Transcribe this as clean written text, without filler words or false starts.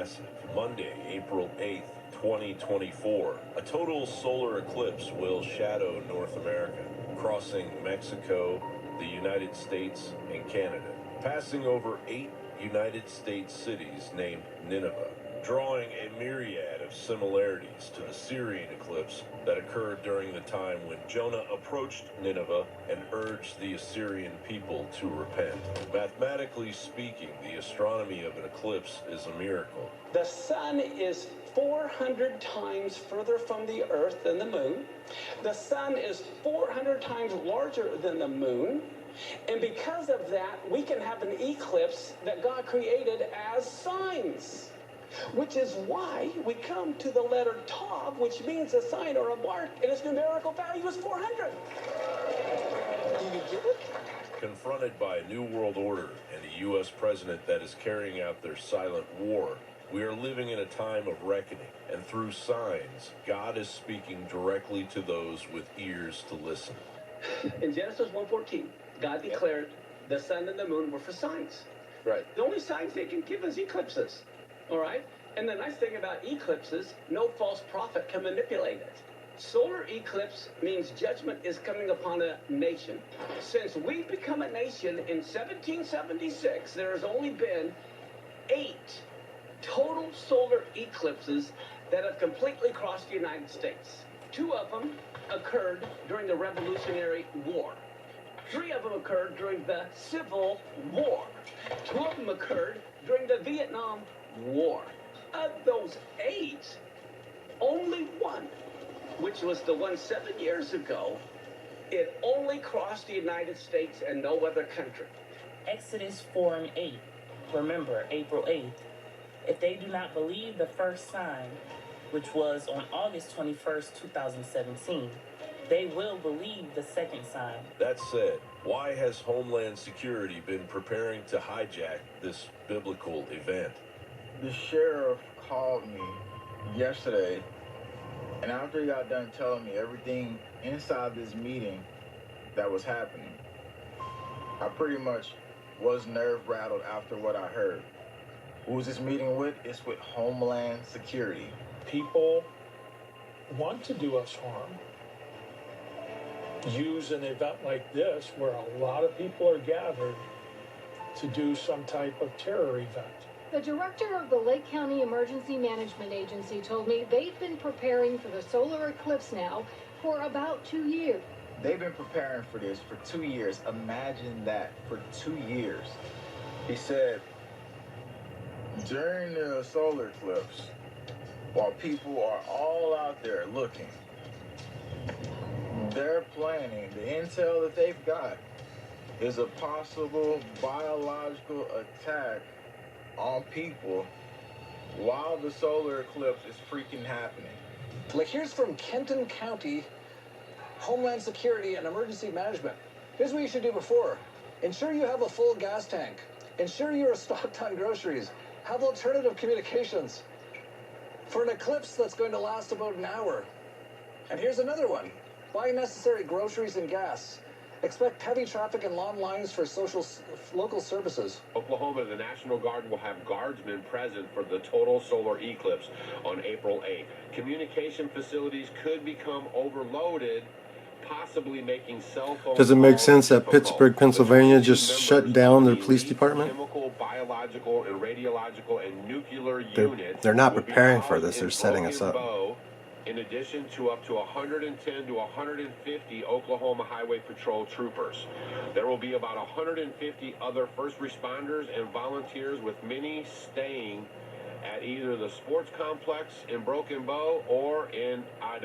massive. Monday, April 8th, 2024, a total solar eclipse will shadow North America, crossing Mexico, the United States, and Canada, passing over 8 United States cities named Nineveh, drawing a myriad of similarities to the Syrian eclipse that occurred during the time when Jonah approached Nineveh and urged the Assyrian people to repent. Mathematically speaking, the astronomy of an eclipse is a miracle. The sun is 400 times further from the earth than the moon. The sun is 400 times larger than the moon. And because of that, we can have an eclipse that God created as signs. Which is why we come to the letter Tav, which means a sign or a mark, and its numerical value is 400. Do you get it? Confronted by a new world order and a U.S. president that is carrying out their silent war, we are living in a time of reckoning, and through signs, God is speaking directly to those with ears to listen. In Genesis 1:14, God declared the sun and the moon were for signs. Right. The only signs they can give is eclipses. All right? And the nice thing about eclipses, no false prophet can manipulate it. Solar eclipse means judgment is coming upon a nation. Since we've become a nation in 1776, there has only been 8 total solar eclipses that have completely crossed the United States. 2 of them occurred during the Revolutionary War. 3 of them occurred during the Civil War. 2 of them occurred during the Vietnam War. Of those 8, only 1, which was the one 7 years ago, it only crossed the United States and no other country. Exodus 4 and 8. Remember, April 8th. If they do not believe the first sign, which was on August 21st, 2017, they will believe the second sign. That said, why has Homeland Security been preparing to hijack this biblical event? The sheriff called me yesterday, and after he got done telling me everything inside this meeting that was happening, I pretty much was nerve-rattled after what I heard. Who's this meeting with? It's with Homeland Security. People want to do us harm. Use an event like this where a lot of people are gathered to do some type of terror event. The director of the Lake County Emergency Management Agency told me they've been preparing for the solar eclipse now for about 2 years. They've been preparing for this for 2 years. Imagine that, for 2 years. He said, during the solar eclipse, while people are all out there looking, they're planning, the intel that they've got is a possible biological attack on people while the solar eclipse is freaking happening. Like, here's from Kenton County, Homeland Security and Emergency Management. Here's what you should do before. Ensure you have a full gas tank. Ensure you're stocked on groceries. Have alternative communications for an eclipse that's going to last about an hour. And here's another one. Buy necessary groceries and gas. Expect heavy traffic and long lines for local services. Oklahoma, the National Guard will have guardsmen present for the total solar eclipse on April 8th. Communication facilities could become overloaded, possibly making cell phone. Does it make sense that Pittsburgh, Pennsylvania just shut down their police department? Chemical, biological, and radiological and nuclear units. They're not preparing for this, they're setting us up. In addition to up to 110 to 150 Oklahoma Highway Patrol troopers. There will be about 150 other first responders and volunteers, with many staying at either the sports complex in Broken Bow or in Idaho.